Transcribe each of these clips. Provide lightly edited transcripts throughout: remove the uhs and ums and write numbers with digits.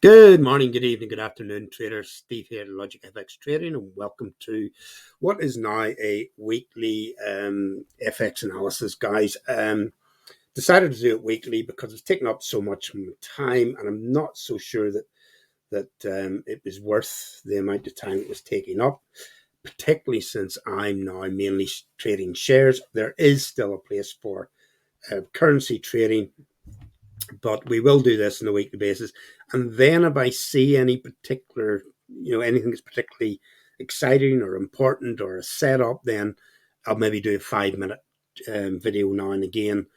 Good morning, good evening, good afternoon, traders. Steve here, Logic FX Trading, and welcome to what is now a weekly FX analysis, guys. Decided to do it weekly because it's taken up so much of my time, and I'm not so sure that it was worth the amount of time it was taking up, particularly since I'm now mainly trading shares. There is still a place for currency trading, but we will do this on a weekly basis. And then if I see any particular, anything that's particularly exciting or important or a setup, then I'll maybe do a 5 minute video now and again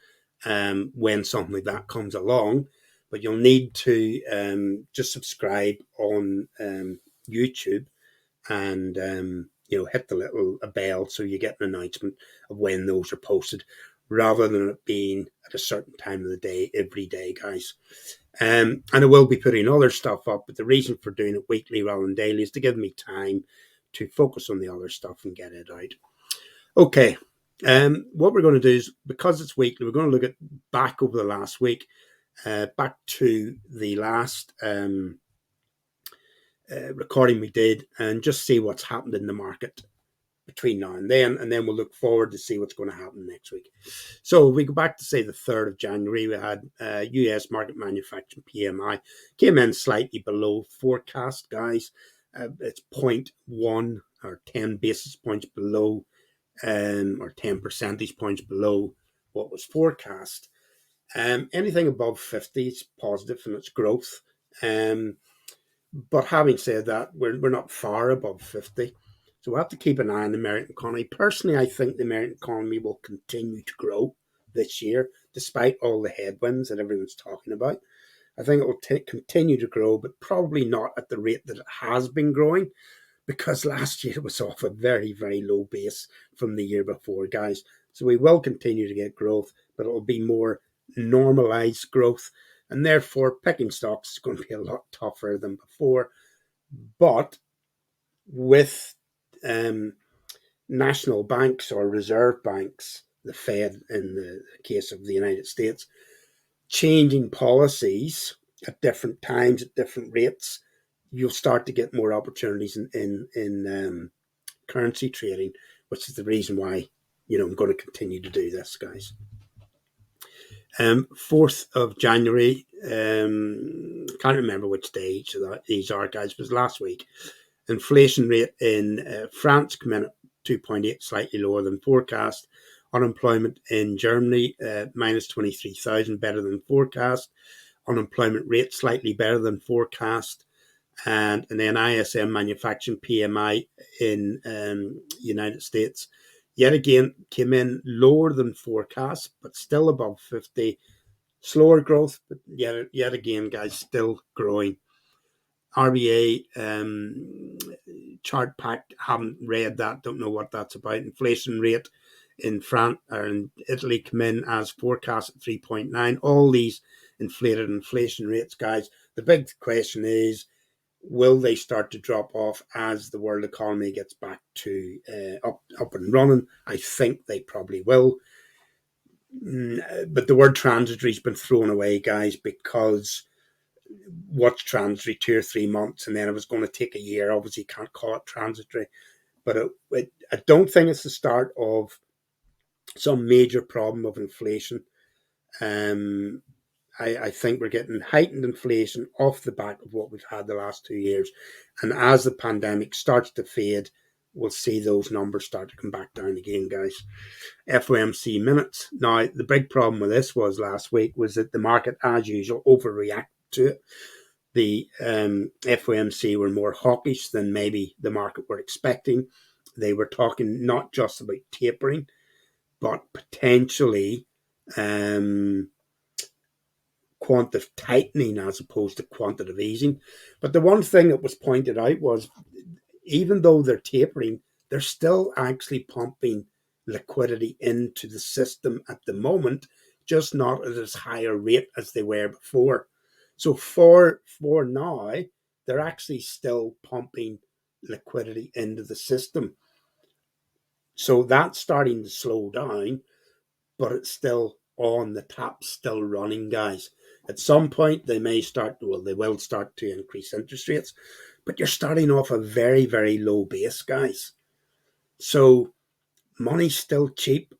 when something like that comes along. But you'll need to just subscribe on YouTube and hit the little bell so you get an announcement of when those are posted, rather than it being at a certain time of the day every day, guys. And I will be putting other stuff up, but the reason for doing it weekly rather than daily is to give me time to focus on the other stuff and get it out. Okay, what we're going to do is, because it's weekly, we're going to look at back over the last week, back to the last recording we did, and just see what's happened in the market between now and then we'll look forward to see what's going to happen next week. So if we go back to, say, the 3rd of January, we had US market manufacturing PMI came in slightly below forecast, guys. It's 0.1 or 10 basis points below, or 10 percentage points below what was forecast. Anything above 50 is positive in its growth. But having said that, we're not far above 50. So we'll have to keep an eye on the American economy. Personally, I think the American economy will continue to grow this year, despite all the headwinds that everyone's talking about. I think it will continue to grow, but probably not at the rate that it has been growing, because last year it was off a very, very low base from the year before, guys. So we will continue to get growth, but it will be more normalized growth. And therefore, picking stocks is going to be a lot tougher than before. But with national banks or reserve banks, the Fed in the case of the United States, changing policies at different times at different rates, you'll start to get more opportunities in currency trading, which is the reason why I'm going to continue to do this, guys. 4th of January, can't remember which day these are, guys, but it was last week. Inflation rate in France came in at 2.8, slightly lower than forecast. Unemployment in Germany, minus 23,000, better than forecast. Unemployment rate slightly better than forecast. And then ISM manufacturing PMI in United States, yet again, came in lower than forecast, but still above 50. Slower growth, but yet again, guys, still growing. RBA chart pack, haven't read that, don't know what that's about. Inflation rate in France or in Italy come in as forecast at 3.9. All these inflated inflation rates, guys. The big question is, will they start to drop off as the world economy gets back to up and running? I think they probably will. But the word transitory has been thrown away, guys, because what's transitory, 2 or 3 months, and then it was going to take a year. Obviously, you can't call it transitory. But I don't think it's the start of some major problem of inflation. I think we're getting heightened inflation off the back of what we've had the last 2 years. And as the pandemic starts to fade, we'll see those numbers start to come back down again, guys. Fomc minutes. Now, the big problem with this was last week was that the market, as usual, overreacted to it. The FOMC were more hawkish than maybe the market were expecting. They were talking not just about tapering, but potentially quantitative tightening as opposed to quantitative easing. But the one thing that was pointed out was, even though they're tapering, they're still actually pumping liquidity into the system at the moment, just not at as high a rate as they were before. So for now, they're actually still pumping liquidity into the system. So that's starting to slow down, but it's still on, the tap's still running, guys. At some point, they will start to increase interest rates, but you're starting off a very, very low base, guys. So money's still cheap.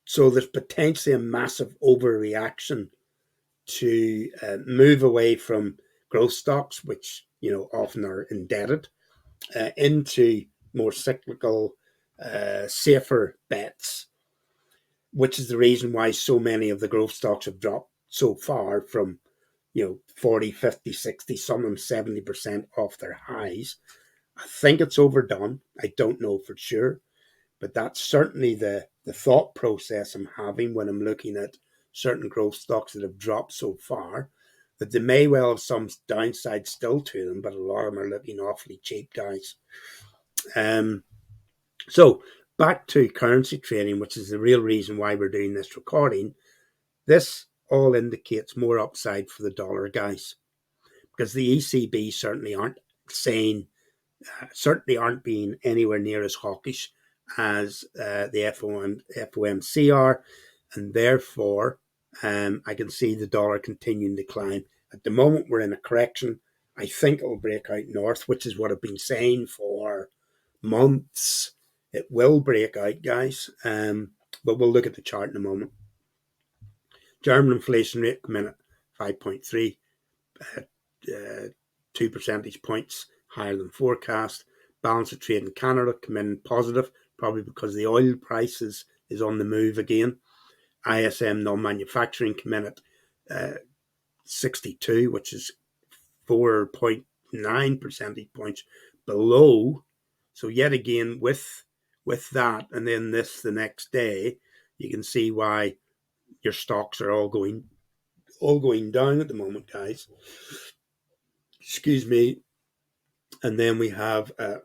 So there's potentially a massive overreaction to move away from growth stocks, which often are indebted, into more cyclical, safer bets, which is the reason why so many of the growth stocks have dropped so far from 40, 50, 60, some of them 70% off their highs. I think it's overdone. I don't know for sure, but that's certainly the thought process I'm having when I'm looking at certain growth stocks that have dropped so far, that they may well have some downside still to them, but a lot of them are looking awfully cheap, guys. So back to currency trading, which is the real reason why we're doing this recording. This all indicates more upside for the dollar, guys, because the ECB certainly aren't being anywhere near as hawkish as the FOMC are, and therefore I can see the dollar continuing to climb. At the moment, we're in a correction. I think it will break out north, which is what I've been saying for months. It will break out, guys, but we'll look at the chart in a moment. German inflation rate come in at 5.3, 2 percentage points higher than forecast. Balance of trade in Canada come in positive, probably because the oil prices is on the move again. ISM non-manufacturing come in at 62, which is 4.9 percentage points below. So yet again, with that, and then this the next day, you can see why your stocks are all going down at the moment, guys. Excuse me. And then we have, I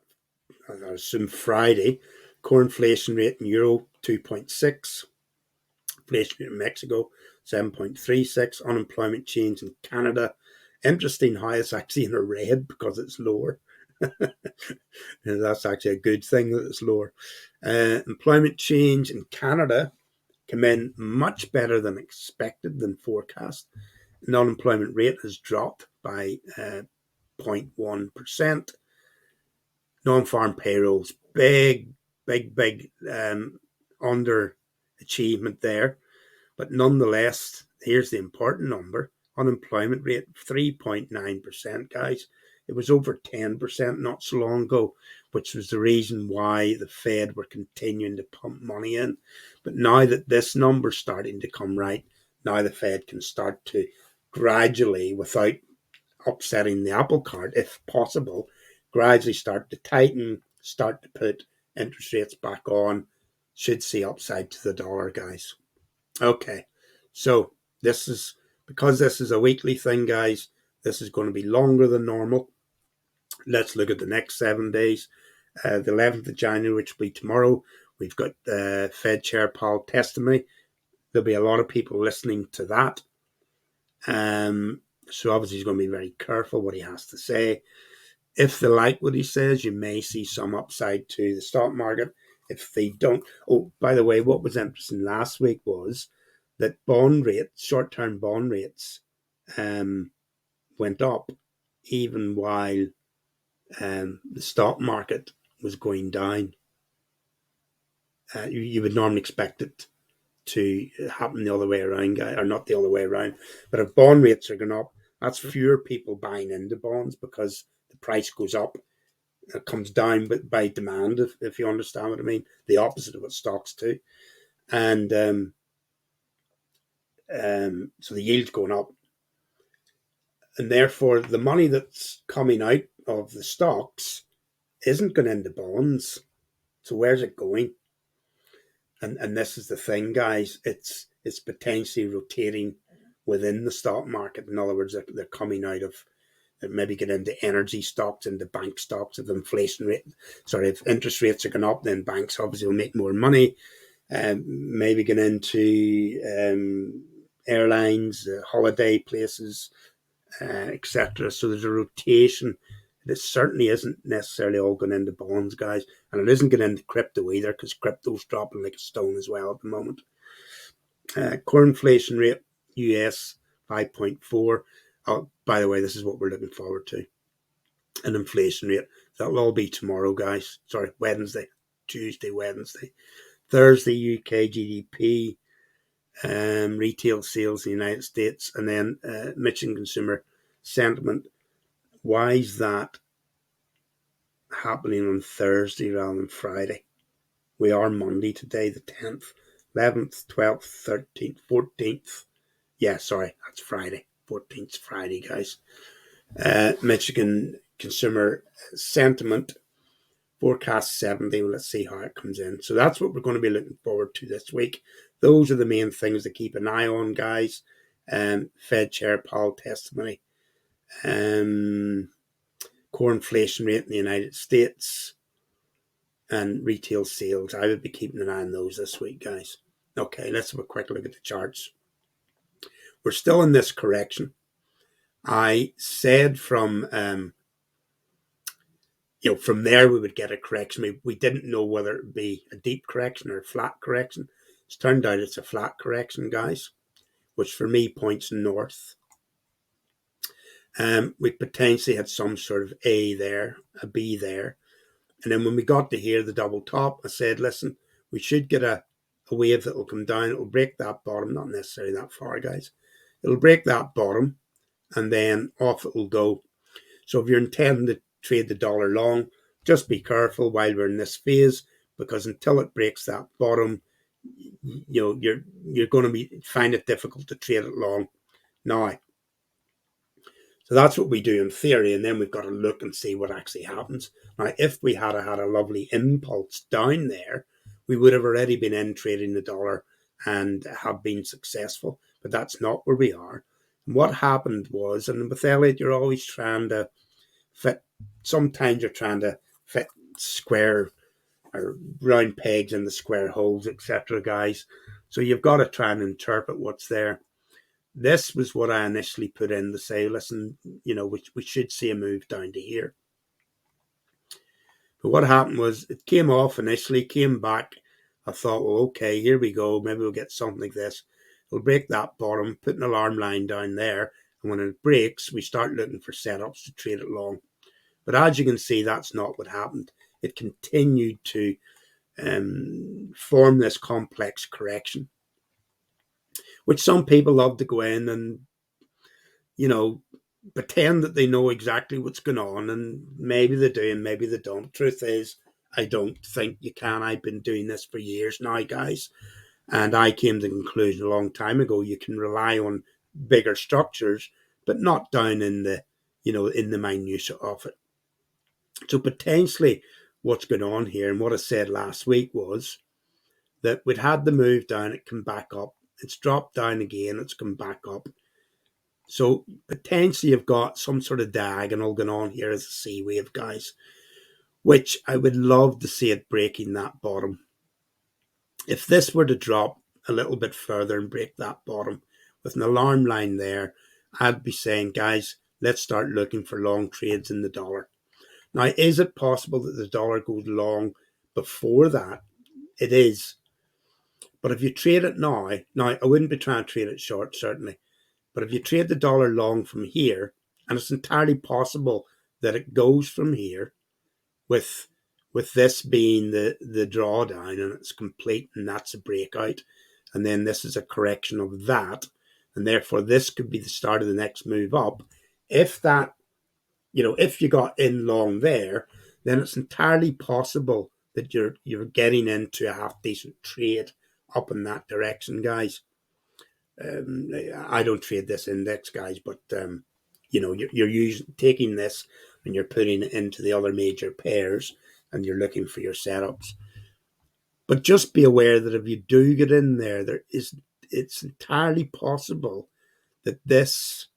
assume Friday, core inflation rate in Euro 2.6, inflation rate in Mexico 7.36, unemployment change in Canada. Interesting how it's actually in a red because it's lower. And that's actually a good thing that it's lower. Employment change in Canada came in much better than expected, than forecast. The unemployment rate has dropped by 0.1%. Non-farm payrolls, big underachievement there. But nonetheless, here's the important number. Unemployment rate, 3.9%, guys. It was over 10% not so long ago, which was the reason why the Fed were continuing to pump money in. But now that this number's starting to come right, now the Fed can start to gradually, without upsetting the apple cart, if possible, gradually start to tighten, start to put interest rates back on. Should see upside to the dollar, guys. Okay, so because this is a weekly thing, guys, this is going to be longer than normal. Let's look at the next 7 days. The 11th of January, which will be tomorrow, we've got Fed Chair Powell testimony. There'll be a lot of people listening to that. So obviously he's going to be very careful what he has to say. If they like what he says, you may see some upside to the stock market. If they don't, by the way, what was interesting last week was that short-term bond rates, went up, even while the stock market was going down. You would normally expect it to happen the other way around, or not the other way around. But if bond rates are going up, that's fewer people buying into bonds because the price goes up. It comes down by demand, if you understand what I mean. The opposite of what stocks do. And so the yield's going up. And therefore, the money that's coming out of the stocks isn't going into bonds. So where's it going? And this is the thing, guys. It's potentially rotating within the stock market. In other words, they're coming out of, maybe get into energy stocks, into bank stocks. If if interest rates are going up, then banks obviously will make more money. Maybe get into airlines, holiday places, etc. So there's a rotation. This certainly isn't necessarily all going into bonds, guys. And it isn't going into crypto either, because crypto's dropping like a stone as well at the moment. Core inflation rate US 5.4. Oh, by the way, this is what we're looking forward to. An inflation rate. That'll all be tomorrow, guys. Sorry, Wednesday. Tuesday, Wednesday. Thursday, UK GDP, retail sales in the United States, and then Michigan consumer sentiment. Why is that happening on Thursday rather than Friday? We are Monday today, the 10th, 11th, 12th, 13th, 14th. Yeah, sorry, that's Friday. 14th Friday, guys. Michigan consumer sentiment forecast 70. Well, let's see how it comes in. So that's what we're going to be looking forward to this week. Those are the main things to keep an eye on, guys. Fed Chair Powell testimony, core inflation rate in the United States, and retail sales. I would be keeping an eye on those this week, guys. Okay, let's have a quick look at the charts. We're still in this correction. I said from from there we would get a correction. We didn't know whether it would be a deep correction or a flat correction. It's turned out it's a flat correction, guys, which for me points north. We potentially had some sort of A there, a B there. And then when we got to here, the double top, I said, listen, we should get a wave that will come down. It will break that bottom, not necessarily that far, guys. It'll break that bottom, and then off it will go. So if you're intending to trade the dollar long, just be careful while we're in this phase, because until it breaks that bottom, you're going to find it difficult to trade it long now. So that's what we do in theory, and then we've got to look and see what actually happens. Now, if we had a lovely impulse down there, we would have already been in trading the dollar and have been successful, but that's not where we are. And what happened was, and with Elliott, you're always trying to fit, sometimes you're trying to fit square or round pegs in the square holes, etc., guys. So you've got to try and interpret what's there. This was what I initially put in to say, listen, we should see a move down to here. But what happened was it came off initially, came back. I thought, well, okay, here we go. Maybe we'll get something like this. We'll break that bottom, put an alarm line down there. And when it breaks, we start looking for setups to trade it long. But as you can see, that's not what happened. It continued to form this complex correction, which some people love to go in and, pretend that they know exactly what's going on, and maybe they do and maybe they don't. Truth is, I don't think you can. I've been doing this for years now, guys, and I came to the conclusion a long time ago you can rely on bigger structures, but not down in the, in the minutiae of it. So potentially what's going on here, and what I said last week was that we'd had the move down, it come back up, it's dropped down again, it's come back up. So potentially you've got some sort of diagonal going on here as a C wave, guys, which I would love to see it breaking that bottom. If this were to drop a little bit further and break that bottom with an alarm line there, I'd be saying, guys, let's start looking for long trades in the dollar. Now, is it possible that the dollar goes long before that? It is. But if you trade it now, I wouldn't be trying to trade it short, certainly. But if you trade the dollar long from here, and it's entirely possible that it goes from here with this being the drawdown and it's complete and that's a breakout, and then this is a correction of that, and therefore this could be the start of the next move up. If that, if you got in long there, then it's entirely possible that you're getting into a half decent trade up in that direction, guys. I don't trade this index, guys, but you're taking this and you're putting it into the other major pairs and you're looking for your setups. But just be aware that if you do get in there, it's entirely possible that this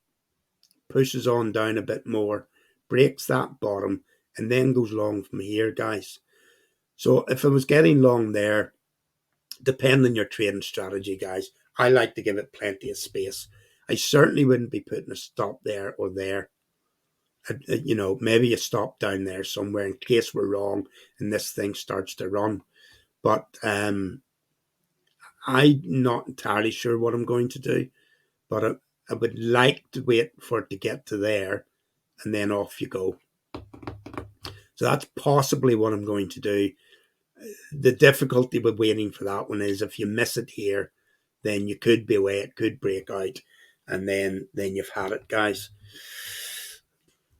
pushes on down a bit more, breaks that bottom, and then goes long from here, guys. So if I was getting long there, depend on your trading strategy, guys. I like to give it plenty of space. I certainly wouldn't be putting a stop there or there. Maybe a stop down there somewhere in case we're wrong and this thing starts to run. But I'm not entirely sure what I'm going to do. but I would like to wait for it to get to there, and then off you go. So that's possibly what I'm going to do. The difficulty with waiting for that one is if you miss it here, then you could be away, it could break out, and then you've had it, guys.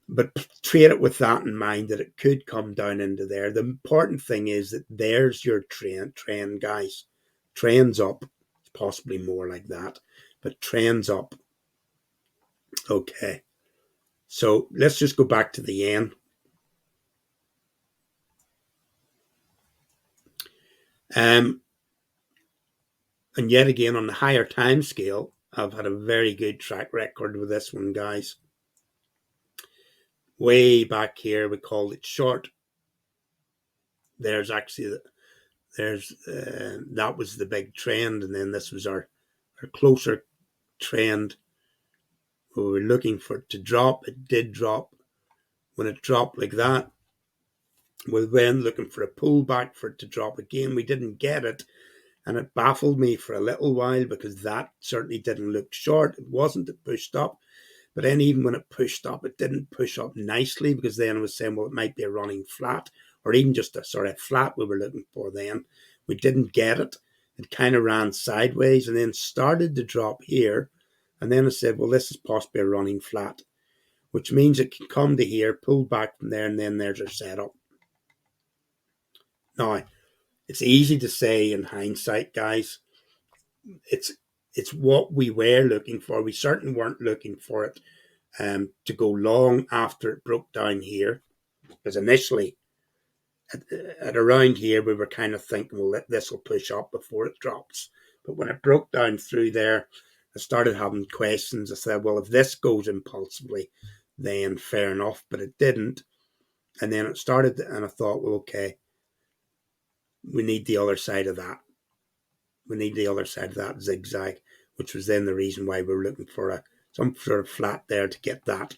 But trade it with that in mind, that it could come down into there. The important thing is that there's your trend, guys. Trends up. It's possibly more like that, but trends up. Okay. So let's just go back to the yen. And yet again, on the higher time scale, I've had a very good track record with this one, guys. Way back here, we called it short. There's actually that was the big trend, and then this was our closer trend. We were looking for it to drop. It did drop. When it dropped like that, we were then looking for a pullback for it to drop again. We didn't get it, and it baffled me for a little while because that certainly didn't look short. It wasn't. It pushed up. But then even when it pushed up, it didn't push up nicely, because then I was saying, well, it might be a running flat, or even just a flat we were looking for then. We didn't get it. It kind of ran sideways and then started to drop here. And then I said, well, this is possibly a running flat, which means it can come to here, pull back from there, and then there's our setup. Now, it's easy to say in hindsight, guys. It's what we were looking for. We certainly weren't looking for it to go long after it broke down here, because initially at around here we were kind of thinking, well, this will push up before it drops. But when it broke down through there, I started having questions. I said, well, if this goes impulsively, then fair enough, but it didn't. And then it started, and I thought, well, okay, we need the other side of that. We need the other side of that zigzag, which was then the reason why we were looking for some sort of flat there to get that.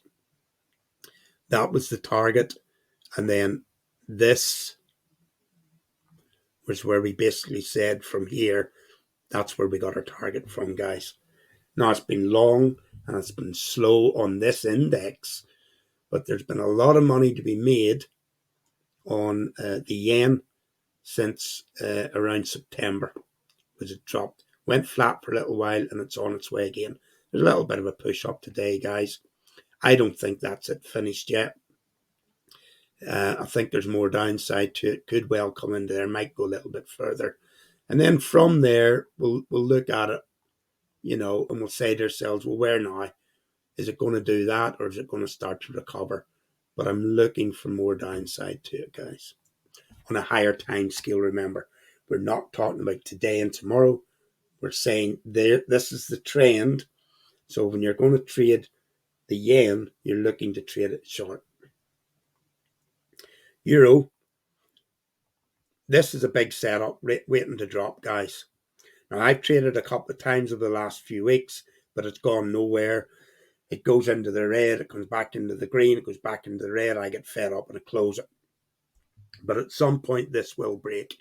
That was the target. And then this was where we basically said from here, that's where we got our target from, guys. Now, it's been long and it's been slow on this index, but there's been a lot of money to be made on the yen since around September, because it dropped, went flat for a little while, and it's on its way again. There's a little bit of a push up today, guys. I don't think that's it finished yet. I think there's more downside to it. Could well come into there, might go a little bit further. And then from there, we'll look at it, and we'll say to ourselves, well, where now? Is it going to do that, or is it going to start to recover? But I'm looking for more downside to it, guys. On a higher time scale, remember, we're not talking about today and tomorrow. We're saying this is the trend. So when you're going to trade the yen, you're looking to trade it short. Euro, this is a big setup waiting to drop, guys. Now, I've traded a couple of times over the last few weeks, but it's gone nowhere. It goes into the red, it comes back into the green, it goes back into the red. I get fed up and I close it. But at some point, this will break.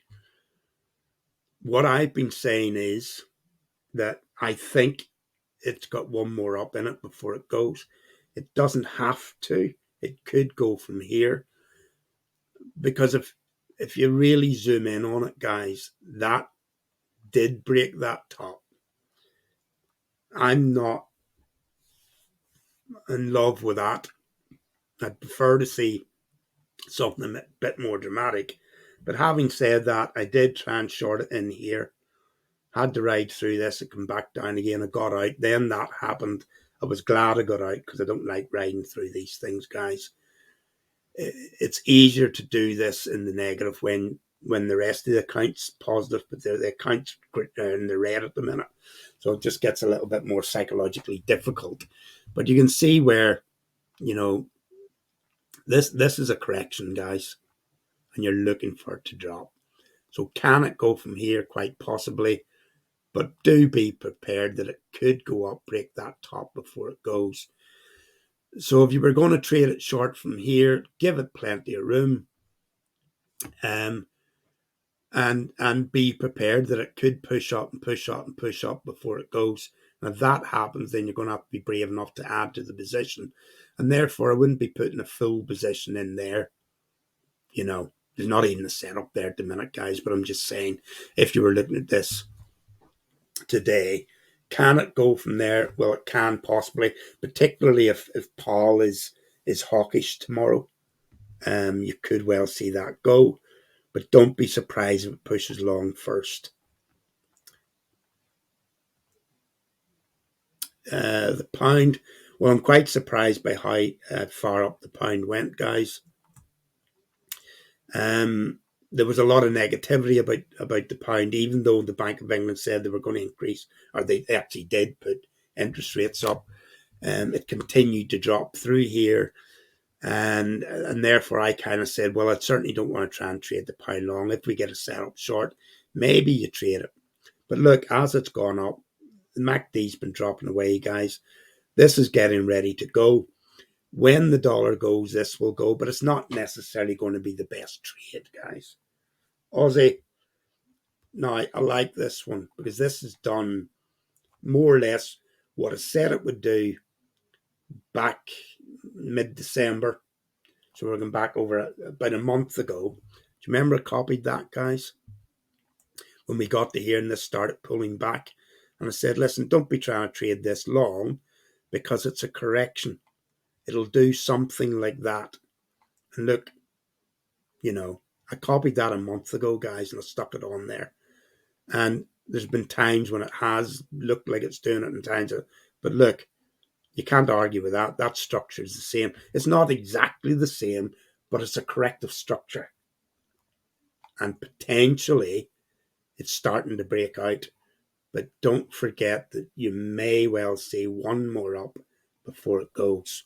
What I've been saying is that I think it's got one more up in it before it goes. It doesn't have to. It could go from here. Because if you really zoom in on it, guys, that did break that top. I'm not in love with that. I'd prefer to see something a bit more dramatic. But having said that, I did try and short it in here. Had to ride through this. It came back down again. I got out. Then that happened. I was glad I got out, because I don't like riding through these things, guys. It's easier to do this in the negative when the rest of the account's positive, but the account's in the red at the minute. So it just gets a little bit more psychologically difficult. But you can see where, this is a correction, guys, and you're looking for it to drop. So can it go from here? Quite possibly. But do be prepared that it could go up, break that top before it goes. So if you were going to trade it short from here, give it plenty of room. And be prepared that it could push up and push up and push up before it goes. And if that happens, then you're going to have to be brave enough to add to the position. And therefore, I wouldn't be putting a full position in there. There's not even a setup there at the minute, guys. But I'm just saying, if you were looking at this today, can it go from there? Well, it can possibly, particularly if Paul is hawkish tomorrow. You could well see that go, but don't be surprised if it pushes long first. The pound, well, I'm quite surprised by how far up the pound went, guys. There was a lot of negativity about the pound, even though the Bank of England said they were going to increase, or they actually did put interest rates up. It continued to drop through here, and therefore I kind of said, well, I certainly don't want to try and trade the pound long. If we get a setup short, maybe you trade it. But look, as it's gone up, the MACD's been dropping away, guys. This is getting ready to go. When the dollar goes, this will go, but it's not necessarily going to be the best trade, guys. Aussie, now I like this one because this has done more or less what I said it would do back mid-December. So we're going back over about a month ago. Do you remember I copied that, guys? When we got to here and this started pulling back. And I said, listen, don't be trying to trade this long because it's a correction. It'll do something like that. And look, I copied that a month ago, guys, and I stuck it on there. And there's been times when it has looked like it's doing it and times, but look, you can't argue with that. That structure is the same. It's not exactly the same, but it's a corrective structure. And potentially it's starting to break out. But don't forget that you may well see one more up before it goes.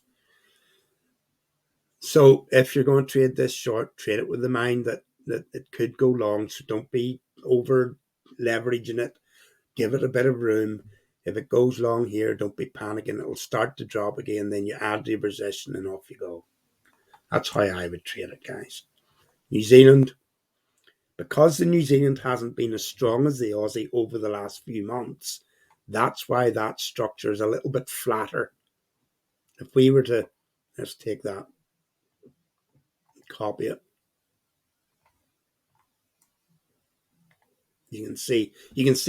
So if you're going to trade this short, trade it with the mind that it could go long. So don't be over leveraging it. Give it a bit of room. If it goes long here, don't be panicking. It'll start to drop again. Then you add to your position and off you go. That's how I would trade it, guys. New Zealand, because the New Zealand hasn't been as strong as the Aussie over the last few months, that's why that structure is a little bit flatter. If we were to, let's take that, copy it. You can see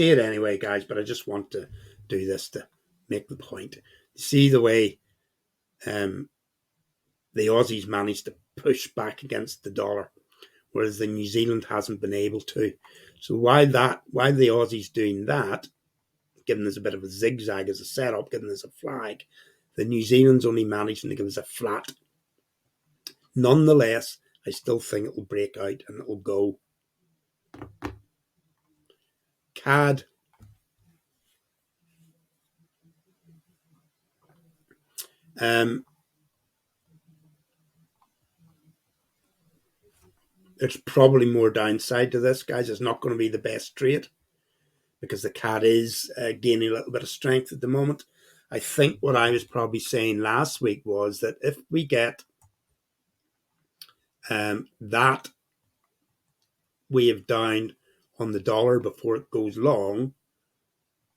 it anyway, guys, but I just want to do this to make the point. See the way the Aussies managed to push back against the dollar, whereas the New Zealand hasn't been able to. So while the Aussies doing that, giving us a bit of a zigzag as a setup, giving us a flag, the New Zealand's only managing to give us a flat. Nonetheless, I still think it will break out and it will go. CAD. There's probably more downside to this, guys. It's not going to be the best trade because the CAD is gaining a little bit of strength at the moment. I think what I was probably saying last week was that if we get that wave down on the dollar before it goes long,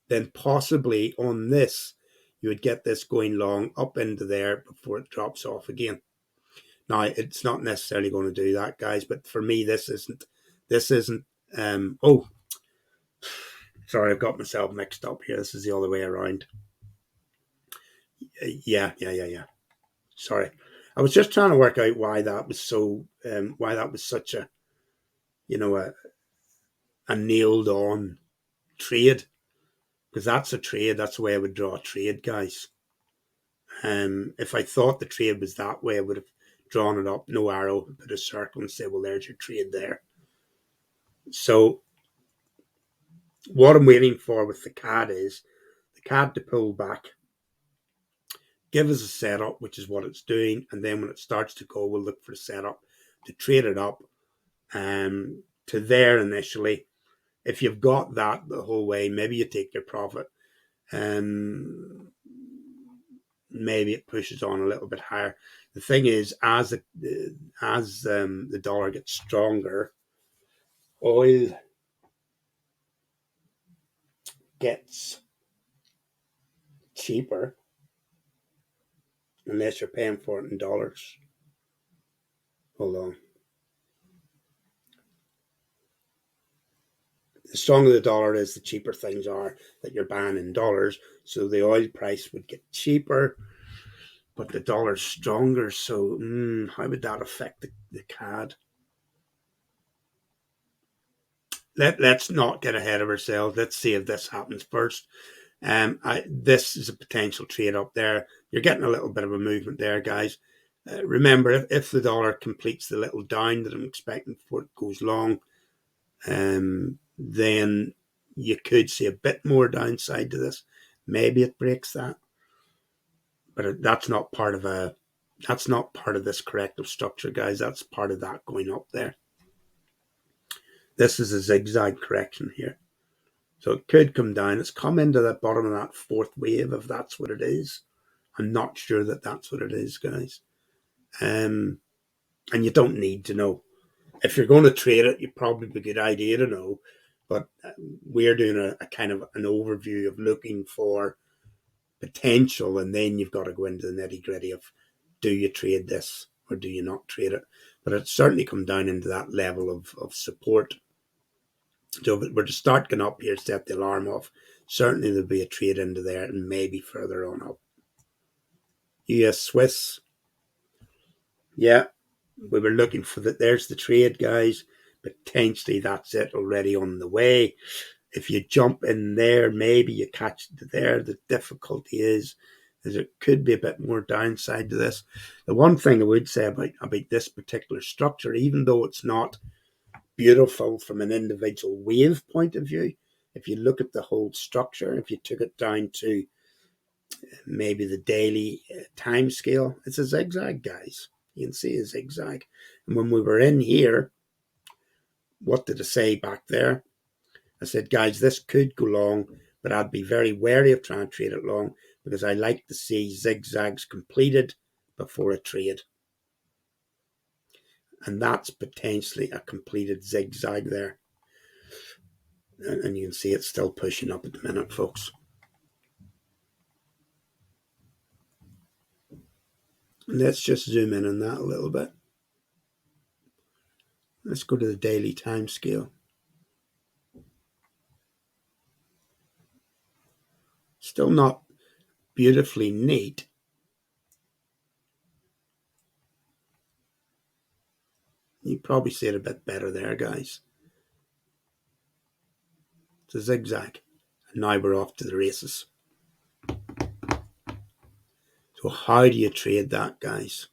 then possibly on this, you would get this going long up into there before it drops off again. Now, it's not necessarily going to do that, guys, but for me, this isn't, sorry, I've got myself mixed up here. This is the other way around. Yeah. Sorry. I was just trying to work out why that was such a, a nailed on trade, because that's a trade. That's the way I would draw a trade, guys. If I thought the trade was that way, I would have drawn it up, no arrow, put a circle and say, well, there's your trade there. So what I'm waiting for with the CAD is the CAD to pull back, give us a setup, which is what it's doing, and then when it starts to go, we'll look for a setup to trade it up to there initially. If you've got that the whole way, maybe you take your profit. Maybe it pushes on a little bit higher. The thing is, as the dollar gets stronger, oil gets cheaper unless you're paying for it in dollars. Hold on. The stronger the dollar is, the cheaper things are that you're buying in dollars. So the oil price would get cheaper, but the dollar's stronger. So how would that affect the CAD? Let's not get ahead of ourselves. Let's see if this happens first. This is a potential trade up there. You're getting a little bit of a movement there, guys. Remember, if the dollar completes the little down that I'm expecting before it goes long, then you could see a bit more downside to this. Maybe it breaks that, but that's not part of this corrective structure, guys. That's part of that going up there. This is a zigzag correction here. So it could come down. It's come into the bottom of that fourth wave, if that's what it is. I'm not sure that that's what it is, guys. And you don't need to know. If you're going to trade it, you probably be a good idea to know. But we're doing a kind of an overview of looking for potential, and then you've got to go into the nitty gritty of, do you trade this or do you not trade it? But it's certainly come down into that level of support. So if it were to start going up here, set the alarm off, certainly there'll be a trade into there and maybe further on up. US Swiss. Yeah, we were looking for that. There's the trade, guys. Potentially that's it already on the way. If you jump in there, maybe you catch it there. The difficulty is it could be a bit more downside to this. The one thing I would say about this particular structure, even though it's not beautiful from an individual wave point of view, if you look at the whole structure, if you took it down to maybe the daily time scale, it's a zigzag, guys. You can see a zigzag. And when we were in here, what did I say back there? I said, guys, this could go long, but I'd be very wary of trying to trade it long, because I like to see zigzags completed before a trade. And that's potentially a completed zigzag there. And you can see it's still pushing up at the minute, folks. Let's just zoom in on that a little bit. Let's go to the daily time scale. Still not beautifully neat. You probably see it a bit better there, guys. It's a zigzag. And now we're off to the races. So how do you trade that, guys?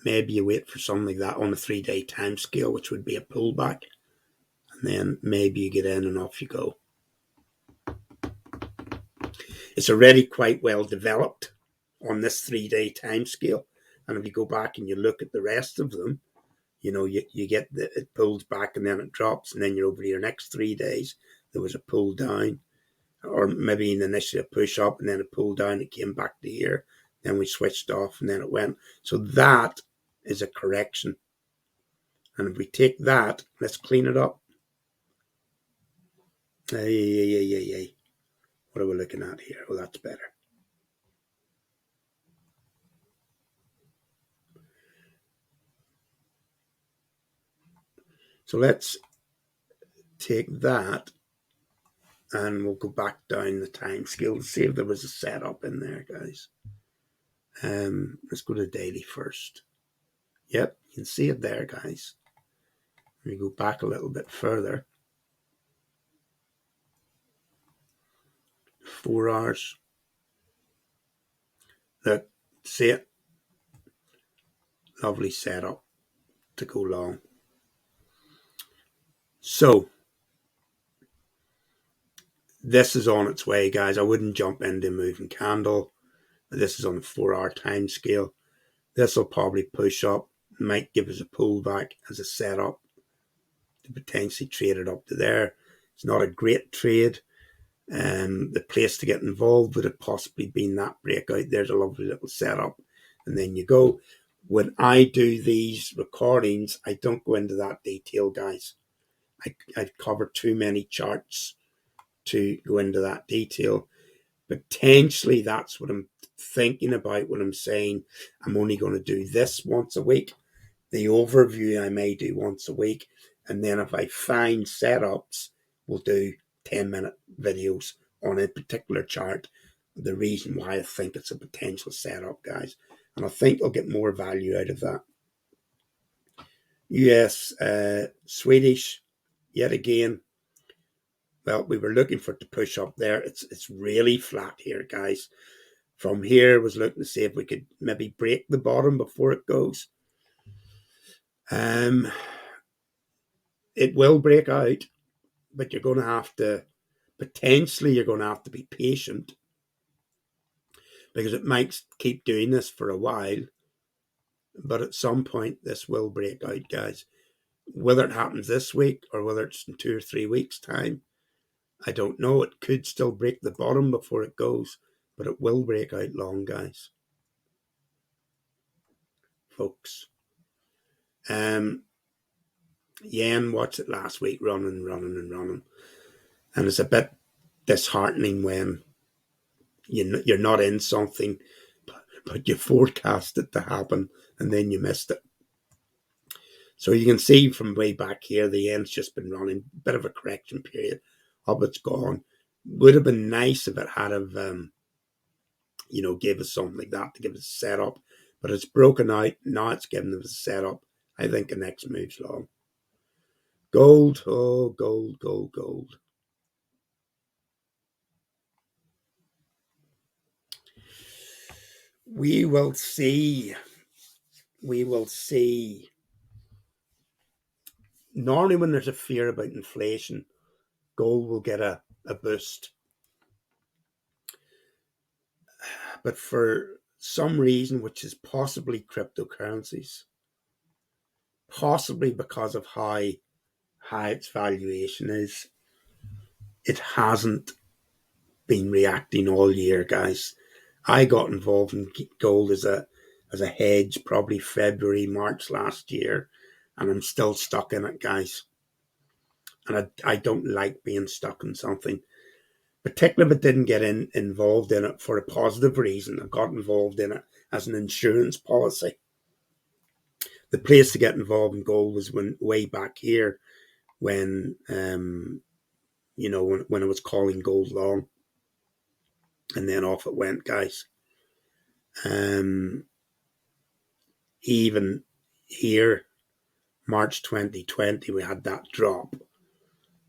Maybe you wait for something like that on a 3-day time scale, which would be a pullback. And then maybe you get in and off you go. It's already quite well developed on this 3-day time scale. And if you go back and you look at the rest of them, you know, you get it pulls back and then it drops, and then you're over your next 3 days. There was a pull down, or maybe initially a push up and then a pull down. It came back to here. Then we switched off and then it went. So that is a correction. And if we take that, let's clean it up. What are we looking at here? Well, that's better. So let's take that and we'll go back down the time scale to see if there was a setup in there, guys. Let's go to daily first. Yep, you can see it there, guys. We go back a little bit further. 4 hours. Look, see it? Lovely setup to go long. So this is on its way, guys. I wouldn't jump into a moving candle. This is on a 4-hour time scale. This will probably push up, might give us a pullback as a setup to potentially trade it up to there. It's not a great trade. The place to get involved would have possibly been that breakout. There's a lovely little setup, and then you go. When I do these recordings, I don't go into that detail, guys. I cover too many charts to go into that detail. Potentially, that's what I'm thinking about when I'm saying I'm only going to do this once a week. The overview I may do once a week. And then if I find setups, we'll do 10-minute videos on a particular chart. The reason why I think it's a potential setup, guys. And I think I'll get more value out of that. US, Swedish, yet again. Well, we were looking for it to push up there. It's really flat here, guys. From here, I was looking to see if we could maybe break the bottom before it goes. It will break out, but you're going to have to, potentially you're going to have to be patient, because it might keep doing this for a while, but at some point this will break out, guys. Whether it happens this week or whether it's in 2 or 3 weeks' time, I don't know. It could still break the bottom before it goes, but it will break out long, guys. Folks. Yen watched it last week, running. And it's a bit disheartening when you're not in something, but you forecast it to happen and then you missed it. So you can see from way back here, the yen's just been running, bit of a correction period. Up it's gone. Would have been nice if it had have, gave us something like that to give us a setup, but it's broken out. Now it's giving us a setup. I think the next move's long. Gold, oh, gold. We will see. Normally when there's a fear about inflation, gold will get a boost. But for some reason, which is possibly cryptocurrencies, possibly because of how high its valuation is, it hasn't been reacting all year, guys. I got involved in gold as a hedge probably February, March last year, and I'm still stuck in it, guys. And I don't like being stuck in something, particularly if I didn't get involved in it for a positive reason. I got involved in it as an insurance policy. The place to get involved in gold was way back here when when I was calling gold long, and then off it went, guys. Even here, March 2020, we had that drop,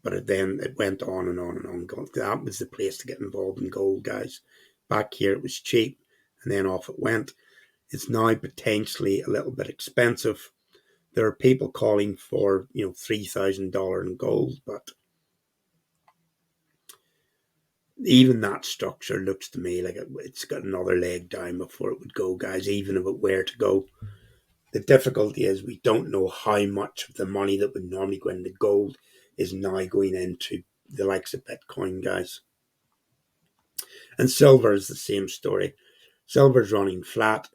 but it went on and on and on. That was the place to get involved in gold, guys. Back here, it was cheap, and then off it went. It's now potentially a little bit expensive. There are people calling for $3,000 in gold, but even that structure looks to me like it's got another leg down before it would go, guys, even if it were to go. The difficulty is we don't know how much of the money that would normally go into gold is now going into the likes of Bitcoin, guys. And silver is the same story. Silver's running flat.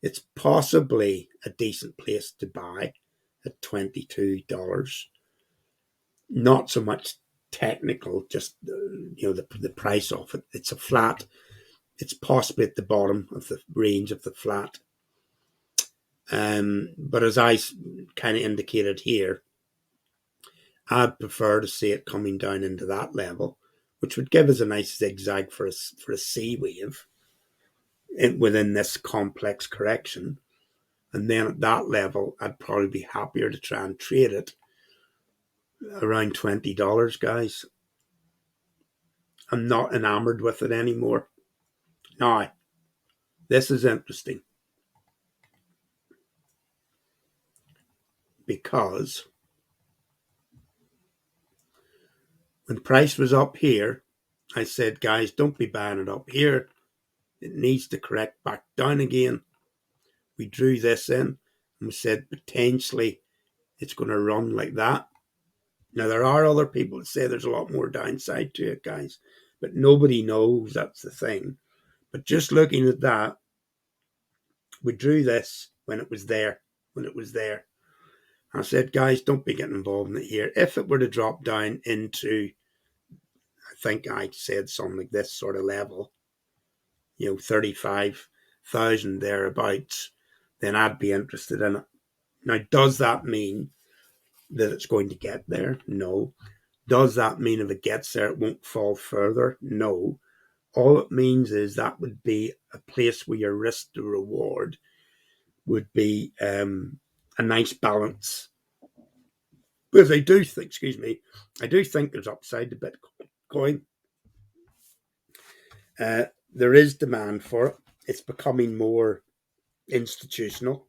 It's possibly a decent place to buy at $22. Not so much technical, just the price of it. It's a flat. It's possibly at the bottom of the range of the flat. But as I kind of indicated here, I'd prefer to see it coming down into that level, which would give us a nice zigzag for a C wave within this complex correction. And then at that level, I'd probably be happier to try and trade it around $20, guys. I'm not enamored with it anymore. Now, this is interesting, because when price was up here, I said, guys, don't be buying it up here. It needs to correct back down again. We drew this in and we said potentially it's going to run like that. Now, there are other people that say there's a lot more downside to it, guys, but nobody knows. That's the thing. But just looking at that, we drew this when it was there. I said, guys, don't be getting involved in it here. If it were to drop down into, I think I said something like this sort of level, 35,000 thereabouts, then I'd be interested in it. Now, does that mean that it's going to get there? No. Does that mean if it gets there, it won't fall further? No. All it means is that would be a place where your risk to reward would be a nice balance. Because I do think, I do think there's upside to Bitcoin. There is demand for it. It's becoming more institutional.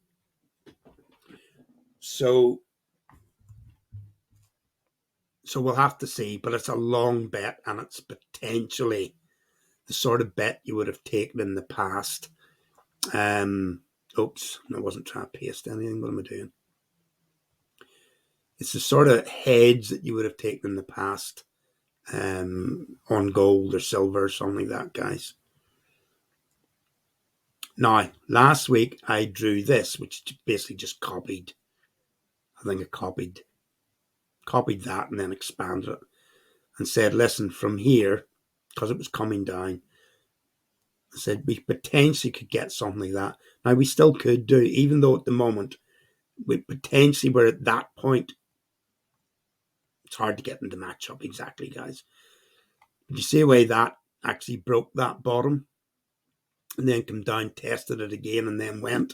So we'll have to see, but it's a long bet, and it's potentially the sort of bet you would have taken in the past. Oops, I wasn't trying to paste anything. What am I doing? It's the sort of hedge that you would have taken in the past on gold or silver or something like that, guys. Now, last week I drew this, which basically just copied. I think I copied that and then expanded it and said, listen, from here, because it was coming down, I said we potentially could get something like that. Now, we still could do, even though at the moment we potentially were at that point. It's hard to get them to match up exactly, guys. But you see a way that actually broke that bottom and then come down, tested it again, and then went.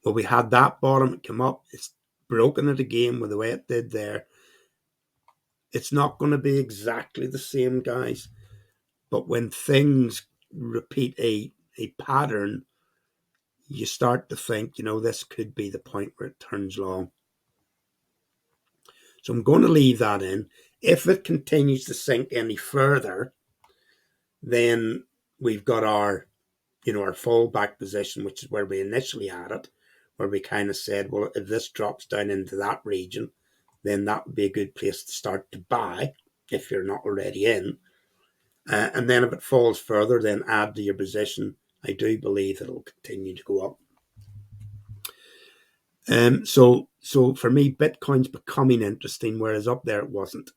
Well, we had that bottom, it came up, it's broken it again with the way it did there. It's not going to be exactly the same, guys. But when things repeat a pattern, you start to think, this could be the point where it turns long. So I'm going to leave that in. If it continues to sink any further, then we've got our fallback position, which is where we initially had it, where we kind of said, well, if this drops down into that region, then that would be a good place to start to buy if you're not already in. And then if it falls further, then add to your position. I do believe it'll continue to go up. So for me, Bitcoin's becoming interesting, whereas up there it wasn't.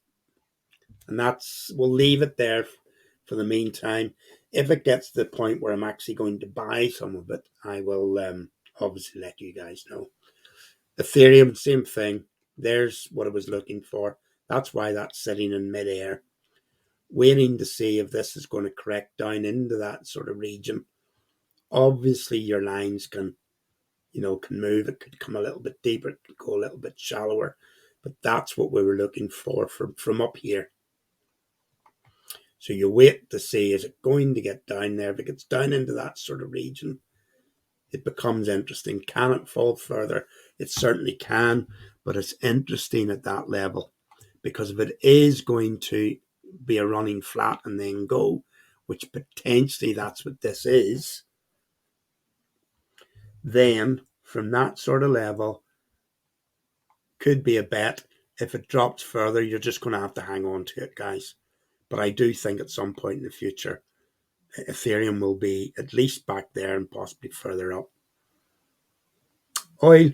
And we'll leave it there for the meantime. If it gets to the point where I'm actually going to buy some of it, I will obviously let you guys know. Ethereum, same thing. There's what I was looking for. That's why that's sitting in midair, waiting to see if this is going to correct down into that sort of region. Obviously, your lines can move. It could come a little bit deeper. It could go a little bit shallower. But that's what we were looking for from up here. So you wait to see, is it going to get down there? If it gets down into that sort of region, it becomes interesting. Can it fall further? It certainly can, but it's interesting at that level. Because if it is going to be a running flat and then go, which potentially that's what this is, then from that sort of level, could be a bet. If it drops further, you're just going to have to hang on to it, guys. But I do think at some point in the future, Ethereum will be at least back there and possibly further up. Oil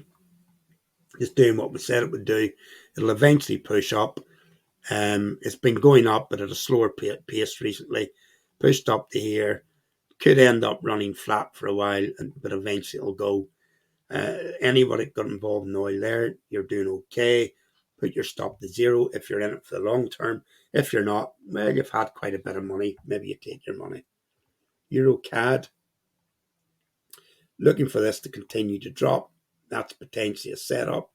is doing what we said it would do. It'll eventually push up. It's been going up, but at a slower pace recently. Pushed up to here. Could end up running flat for a while, but eventually it'll go. Anybody got involved in oil there, you're doing okay. Put your stop to zero if you're in it for the long term. If you're not, well, you've had quite a bit of money. Maybe you take your money. Euro Cad, looking for this to continue to drop. That's potentially a setup.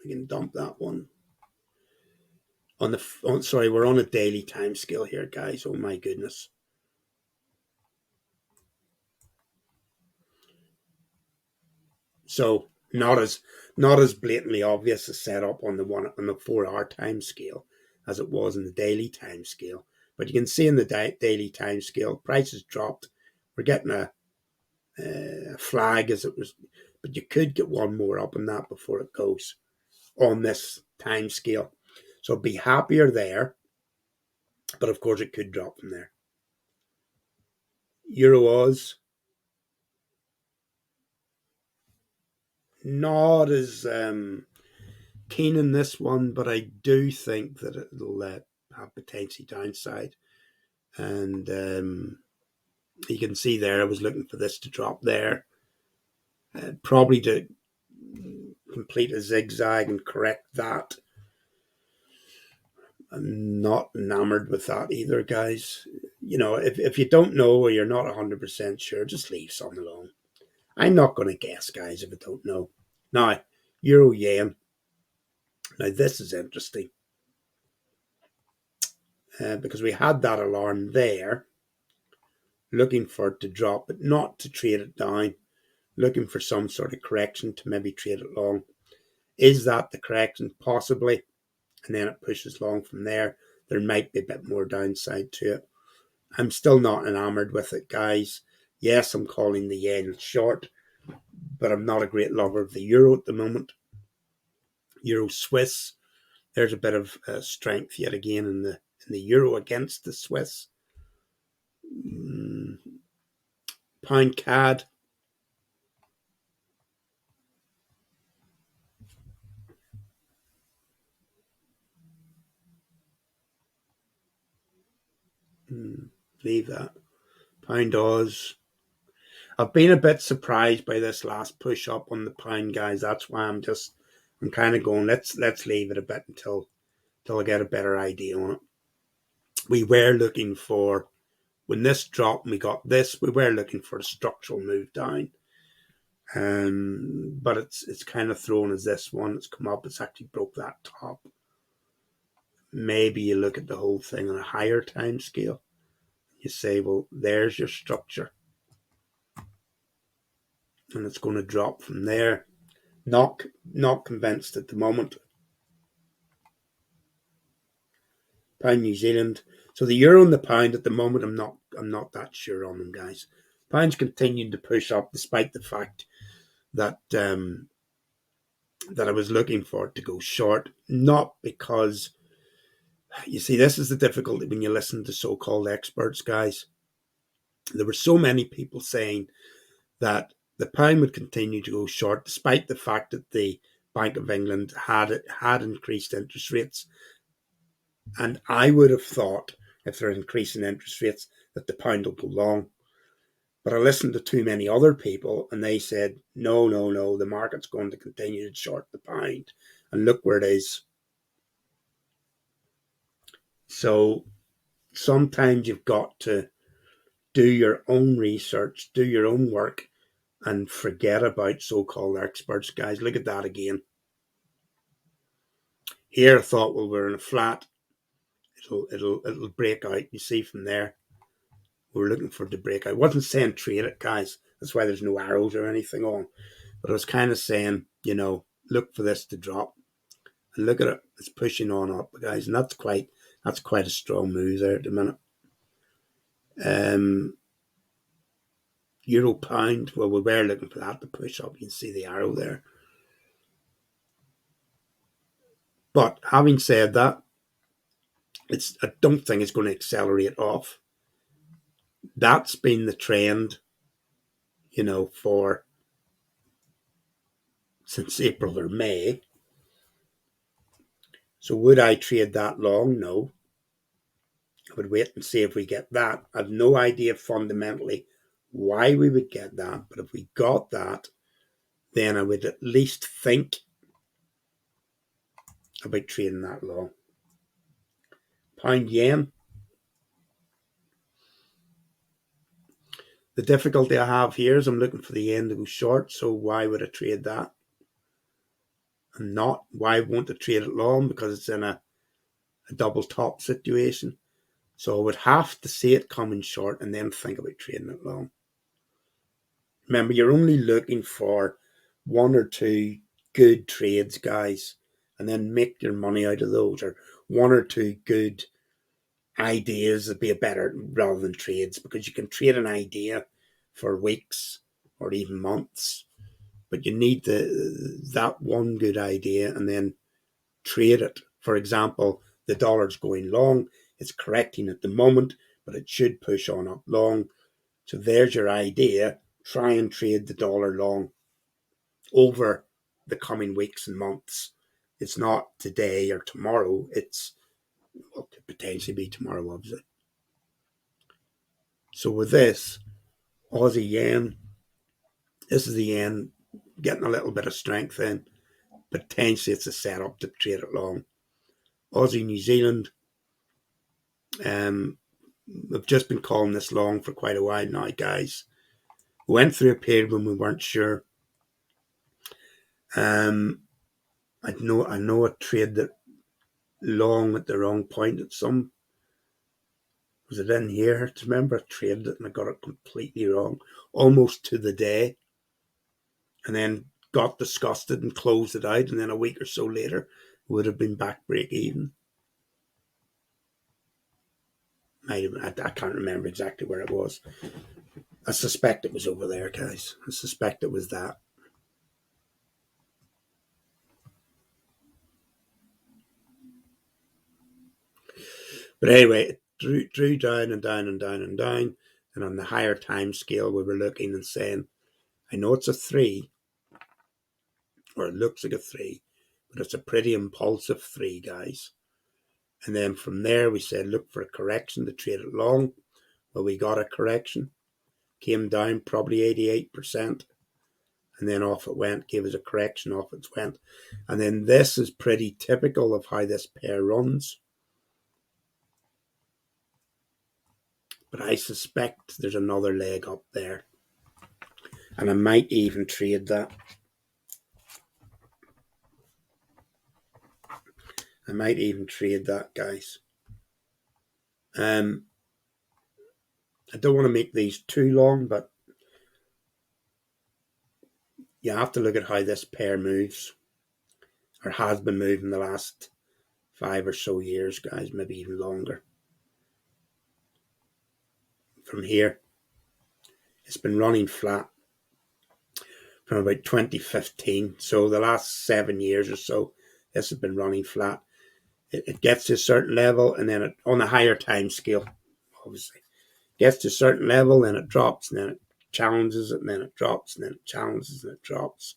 We can dump that one. Sorry, we're on a daily time scale here, guys. Oh my goodness. So not as blatantly obvious a setup on the 4 hour time scale as it was in the daily time scale. But you can see in the daily time scale, prices dropped. We're getting a flag as it was, but you could get one more up on that before it goes on this time scale. So be happier there, but of course it could drop from there. Euro Oz, not as keen on this one, but I do think that it'll have potentially downside. And you can see there, I was looking for this to drop there, probably to complete a zigzag and correct that. I'm not enamored with that either, guys. You know, if you don't know or you're not 100% sure, just leave some alone. I'm not going to guess, guys, if I don't know. Now, Euro Yen. Now, this is interesting because we had that alarm there, looking for it to drop, but not to trade it down, looking for some sort of correction to maybe trade it long. Is that the correction? Possibly. And then it pushes long from there. There might be a bit more downside to it. I'm still not enamored with it, guys. Yes, I'm calling the yen short, but I'm not a great lover of the euro at the moment. Euro Swiss, there's a bit of strength yet again in the euro against the Swiss. Pound Cad. Leave that. Pound Oz. I've been a bit surprised by this last push up on the pound, guys. That's why I'm kind of going, let's leave it a bit until I get a better idea on it. We were looking for, when this dropped and we got this, we were looking for a structural move down. But it's kind of thrown as this one. It's come up, it's actually broke that top. Maybe you look at the whole thing on a higher time scale. You say, well, there's your structure. And it's going to drop from there. Not convinced at the moment. Pound New Zealand. So the euro and the pound at the moment, I'm not that sure on them, guys. Pound's continuing to push up despite the fact that that I was looking for it to go short. Not because, you see, this is the difficulty when you listen to so-called experts, guys. There were so many people saying that the pound would continue to go short despite the fact that the Bank of England had increased interest rates. And I would have thought, if they're increasing interest rates, that the pound will go long. But I listened to too many other people and they said, no, the market's going to continue to short the pound. And look where it is. So sometimes you've got to do your own research, do your own work, and forget about so-called experts, guys. Look at that again. Here I thought, well, we're in a flat. It'll break out. You see from there. We're looking for it to break out. I wasn't saying trade it, guys. That's why there's no arrows or anything on. But I was kind of saying, look for this to drop. And look at it. It's pushing on up, guys. And that's quite a strong move there at the minute. Euro pound. Well, we were looking for that to push up. You can see the arrow there. But having said that, I don't think it's going to accelerate off. That's been the trend, for since April or May. So would I trade that long? No. I would wait and see if we get that. I have no idea fundamentally why we would get that, but if we got that, then I would at least think about trading that long. Pound yen. The difficulty I have here is I'm looking for the yen to go short, so why would I trade that? And not, why won't I trade it long? Because it's in a double top situation. So I would have to see it coming short and then think about trading it long. Remember, you're only looking for one or two good trades, guys, and then make your money out of those, or one or two good ideas would be a better rather than trades, because you can trade an idea for weeks or even months, but you need that one good idea and then trade it. For example, the dollar's going long, it's correcting at the moment, but it should push on up long. So there's your idea. Try and trade the dollar long over the coming weeks and months It's not today or tomorrow. Well, could potentially be tomorrow, obviously. So with this, Aussie Yen, this is the yen getting a little bit of strength in. Potentially it's a setup to trade it long. Aussie New Zealand, we've just been calling this long for quite a while now, guys. We went through a period when we weren't sure. I know a trade that long at the wrong point at some. Was it in here? Do you remember I traded it and I got it completely wrong, almost to the day, and then got disgusted and closed it out, and then a week or so later would have been back break even. I can't remember exactly where it was. I suspect it was over there, guys. I suspect it was that. But anyway, it drew down and down and down and down. And on the higher time scale, we were looking and saying, I know it's a 3, or it looks like a 3, but it's a pretty impulsive 3, guys. And then from there, we said, look for a correction to trade it long. Well, we got a correction. Came down probably 88%. And then off it went, gave us a correction, off it went. And then this is pretty typical of how this pair runs. But I suspect there's another leg up there. And I might even trade that. Guys. I don't want to make these too long, but you have to look at how this pair moves, or has been moving the last 5 or so years, guys, maybe even longer. From here, it's been running flat from about 2015. So the last 7 years or so, this has been running flat. It gets to a certain level, and then it, on a higher time scale, obviously, gets to a certain level, and it drops, and then it challenges it, and then it drops, and then it challenges, and it drops.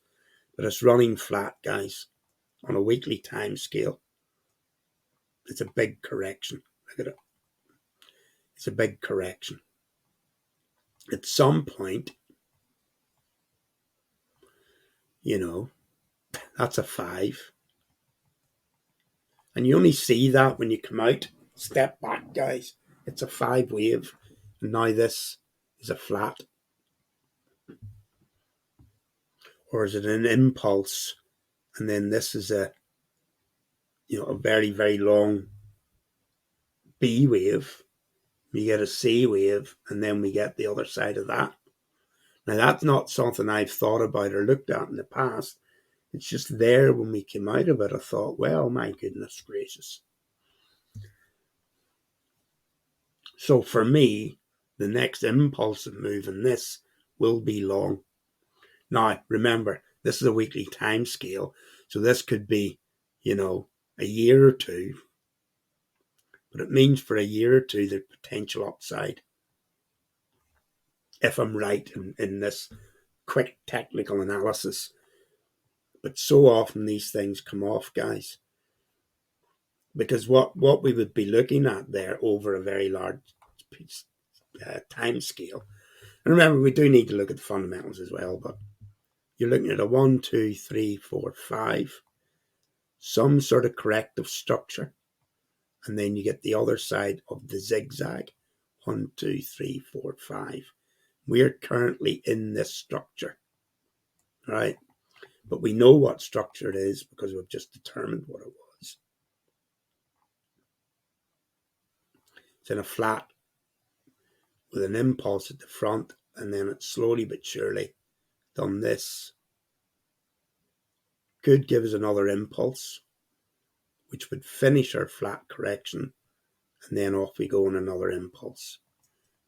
But it's running flat, guys, on a weekly time scale. It's a big correction. Look at it. It's a big correction. At some point, that's a 5. And you only see that when you come out. Step back, guys. It's a 5 wave. And now this is a flat. Or is it an impulse? And then this is a very, very long B wave. We get a C wave, and then we get the other side of that. Now, that's not something I've thought about or looked at in the past. It's just there when we came out of it. I thought, well, my goodness gracious. So for me, the next impulsive move in this will be long. Now, remember, this is a weekly time scale. So this could be, a year or two. But it means for a year or two, there's potential upside. If I'm right in this quick technical analysis. But so often these things come off, guys. Because what we would be looking at there over a very large time scale. And remember, we do need to look at the fundamentals as well, but you're looking at a 1, 2, 3, 4, 5, some sort of corrective structure. And then you get the other side of the zigzag. 1, 2, 3, 4, 5. We're currently in this structure, right? But we know what structure it is because we've just determined what it was. It's in a flat with an impulse at the front, and then it's slowly but surely done this. Could give us another impulse, which would finish our flat correction, and then off we go on another impulse,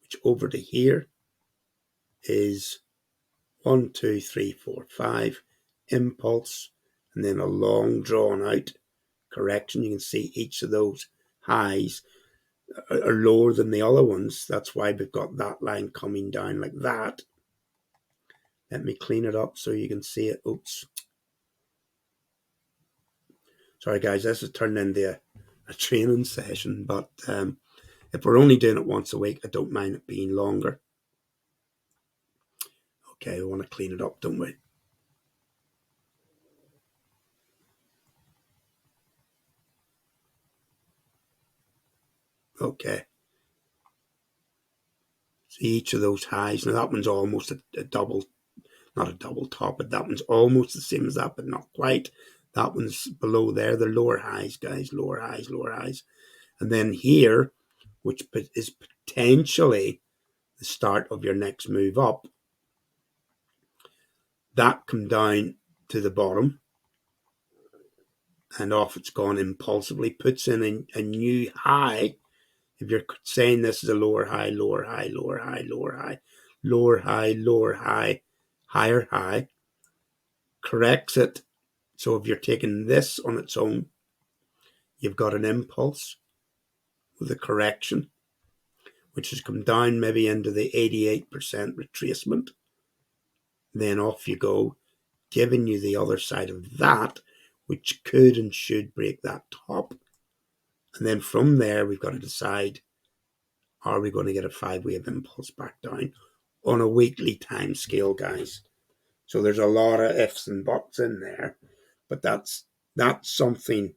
which over to here is 1, 2, 3, 4, 5 impulse, and then a long drawn out correction. You can see each of those highs are lower than the other ones. That's why we've got that line coming down like that. Let me clean it up so you can see it. Oops. Sorry, guys, this has turned into a training session, but if we're only doing it once a week, I don't mind it being longer. Okay, we want to clean it up, don't we? Okay. See each of those highs. Now that one's almost a double, not a double top, but that one's almost the same as that, but not quite. That one's below there, the lower highs, guys, lower highs, lower highs. And then here, which is potentially the start of your next move up, that come down to the bottom and off it's gone impulsively, puts in a new high. If you're saying this is a lower high, lower high, lower high, lower high, lower high, lower high, higher high, corrects it. So if you're taking this on its own, you've got an impulse with a correction, which has come down maybe into the 88% retracement. Then off you go, giving you the other side of that, which could and should break that top. And then from there, we've got to decide, are we going to get a 5-wave impulse back down on a weekly time scale, guys? So there's a lot of ifs and buts in there, but that's something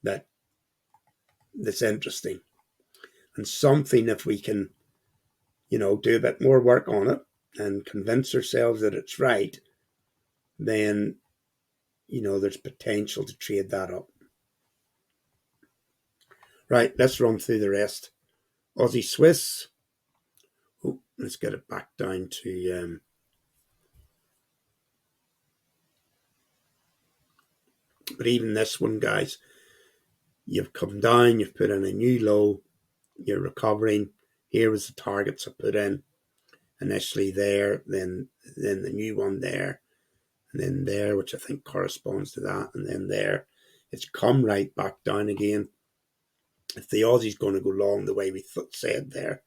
that's interesting, and something if we can, do a bit more work on it and convince ourselves that it's right, then, there's potential to trade that up. Right, let's run through the rest. Aussie Swiss. Oh, let's get it back down to but even this one, guys, you've come down, you've put in a new low, you're recovering. Here was the targets I put in initially there, then the new one there, and then there, which I think corresponds to that, and then there. It's come right back down again. If the Aussie's going to go long the way we said there,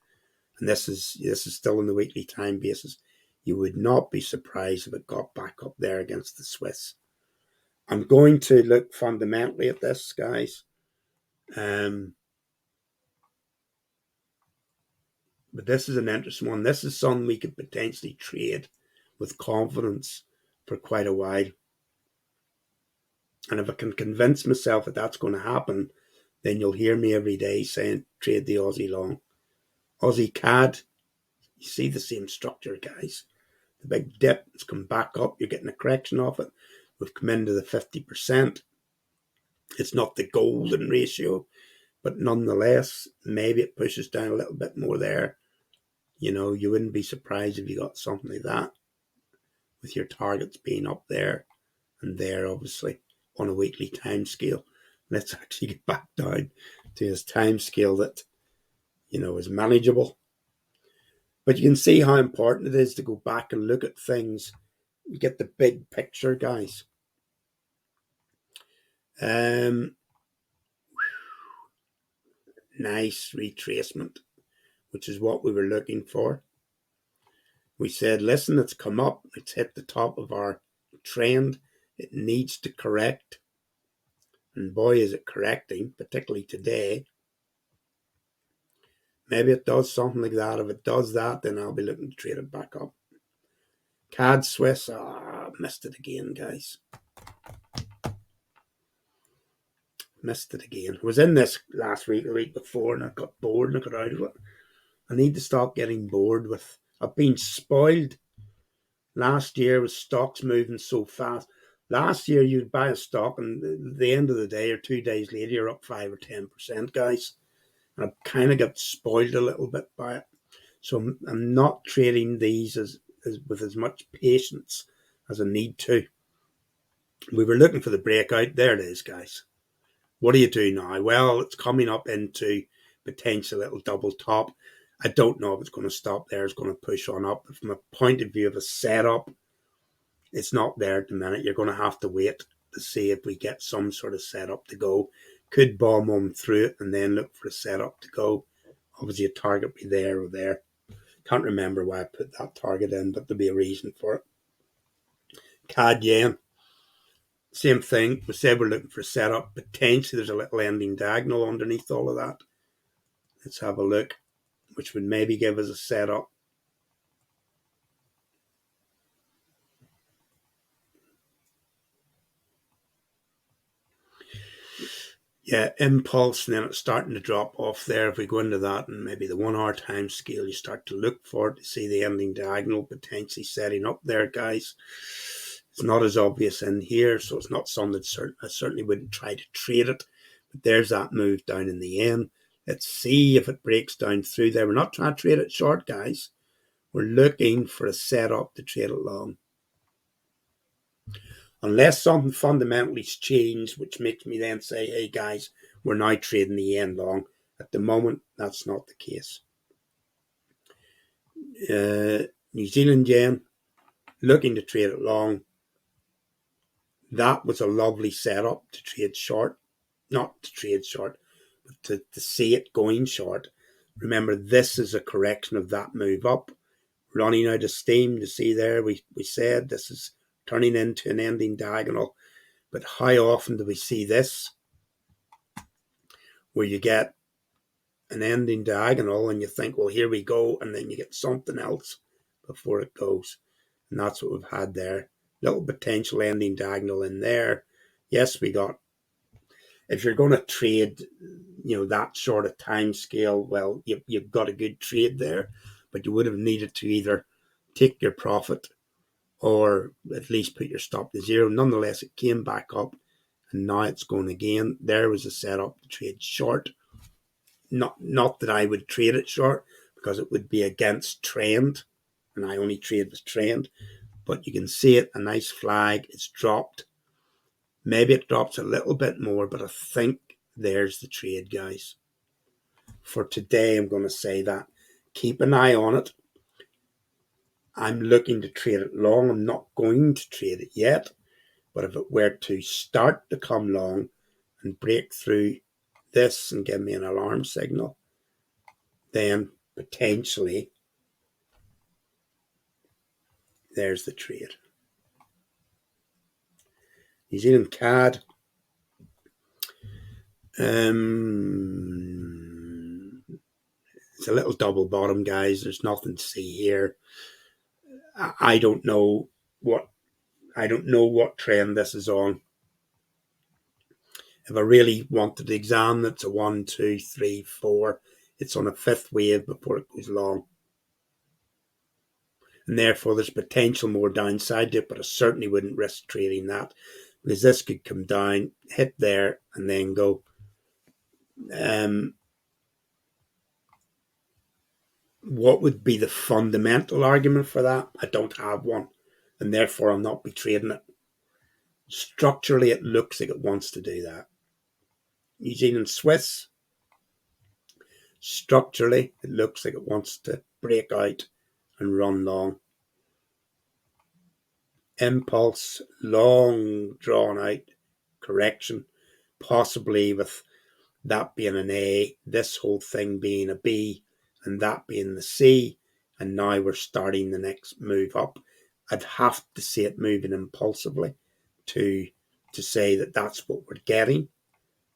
and this is still on the weekly time basis, you would not be surprised if it got back up there against the Swiss. I'm going to look fundamentally at this, guys. But this is an interesting one. This is something we could potentially trade with confidence for quite a while. And if I can convince myself that that's going to happen, then you'll hear me every day saying trade the Aussie long. Aussie Cad, you see the same structure, guys. The big dip, it's come back up. You're getting a correction off it. We've come into the 50%. It's not the golden ratio, but nonetheless, maybe it pushes down a little bit more there. You wouldn't be surprised if you got something like that with your targets being up there and there, obviously, on a weekly time scale. Let's actually get back down to his time scale that, is manageable. But you can see how important it is to go back and look at things, get the big picture, guys. Nice retracement, which is what we were looking for. We said, listen, it's come up. It's hit the top of our trend. It needs to correct. And boy, is it correcting, particularly today. Maybe it does something like that. If it does that, then I'll be looking to trade it back up. Cad Swiss, missed it again, guys. Missed it again. I was in this last week, the week before, and I got bored and I got out of it. I need to stop getting bored with. I've been spoiled last year with stocks moving so fast. Last year, you'd buy a stock, and at the end of the day or 2 days later, you're up 5 or 10%, guys. And I've kind of got spoiled a little bit by it. So I'm not trading these as with as much patience as I need to. We were looking for the breakout. There it is, guys. What do you do now? Well, it's coming up into potential little double top. I don't know if it's going to stop there. It's going to push on up. But from a point of view of a setup, it's not there at the minute. You're going to have to wait to see if we get some sort of setup to go. Could bomb on through it and then look for a setup to go. Obviously, a target be there or there. Can't remember why I put that target in, but there'll be a reason for it. Cad Yen. Same thing. We said we're looking for a setup. Potentially there's a little ending diagonal underneath all of that. Let's have a look, which would maybe give us a setup. Yeah, impulse, and then it's starting to drop off there. If we go into that and maybe the 1 hour time scale, you start to look for it to see the ending diagonal potentially setting up there, guys. It's not as obvious in here, so it's not something that I certainly wouldn't try to trade it. But there's that move down in the end. Let's see if it breaks down through there. We're not trying to trade it short, guys. We're looking for a setup to trade it long. Unless something fundamentally's changed, which makes me then say, hey guys, we're now trading the yen long. At the moment, that's not the case. New Zealand yen, looking to trade it long. That was a lovely setup to trade short. Not to trade short, but to see it going short. Remember, this is a correction of that move up. Running out of steam, to see there, we said this is turning into an ending diagonal. But how often do we see this, where you get an ending diagonal and you think, well, here we go, and then you get something else before it goes? And that's what we've had there. Little potential ending diagonal in there. Yes, we got, if you're going to trade, that sort of time scale, well, you've got a good trade there, but you would have needed to either take your profit or at least put your stop to zero. Nonetheless, it came back up, and now it's going again. There was a setup to trade short. Not that I would trade it short, because it would be against trend, and I only trade with trend. But you can see it, a nice flag. It's dropped. Maybe it drops a little bit more, but I think there's the trade, guys. For today, I'm going to say that. Keep an eye on it. I'm looking to trade it long. I'm not going to trade it yet. But if it were to start to come long and break through this and give me an alarm signal, then potentially there's the trade. New Zealand Cad. It's a little double bottom, guys. There's nothing to see here. I don't know what trend this is on. If I really wanted to examine, it's a 1, 2, 3, 4. It's on a 5th wave before it goes long. And therefore there's potential more downside to it, but I certainly wouldn't risk trading that, because this could come down, hit there, and then go. What would be the fundamental argument for that? I don't have one, and therefore I'll not be trading it. Structurally, it looks like it wants to do that. New Zealand Swiss, structurally, it looks like it wants to break out and run long. Impulse, long drawn out correction, possibly with that being an A, this whole thing being a B, and that being the C, and now we're starting the next move up. I'd have to see it moving impulsively to say that that's what we're getting,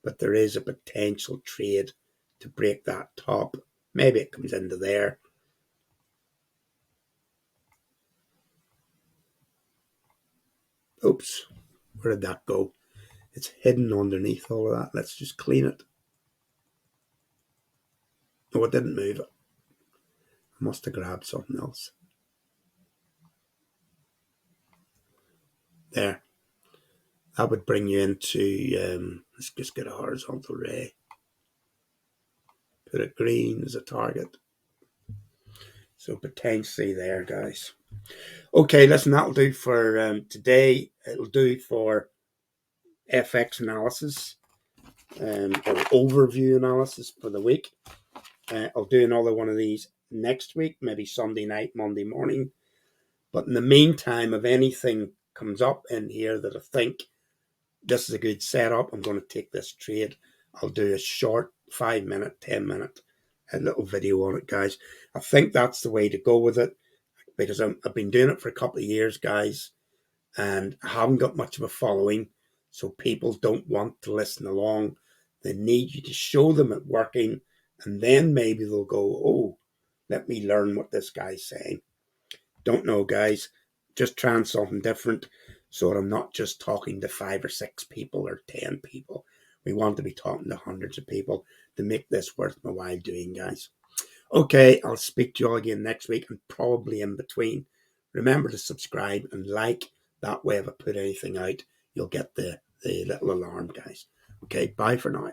but there is a potential trade to break that top. Maybe it comes into there. Oops, where did that go? It's hidden underneath all of that. Let's just clean it. Oh, it didn't move it. I must have grabbed something else. There. That would bring you into, let's just get a horizontal ray. Put it green as a target. So potentially there, guys. Okay, listen, that'll do for today. It'll do for FX analysis or overview analysis for the week. I'll do another one of these next week, maybe Sunday night, Monday morning. But in the meantime, if anything comes up in here that I think this is a good setup, I'm going to take this trade, I'll do a short 5-minute, 10-minute little video on it, guys. I think that's the way to go with it, because I've been doing it for a couple of years, guys, and I haven't got much of a following. So people don't want to listen along. They need you to show them it working, and then maybe they'll go, oh, let me learn what this guy's saying. Don't know, guys. Just trying something different, so I'm not just talking to 5 or 6 people or 10 people. We want to be talking to hundreds of people to make this worth my while doing, guys. Okay, I'll speak to you all again next week and probably in between. Remember to subscribe and like. That way if I put anything out, you'll get the little alarm, guys. Okay, bye for now.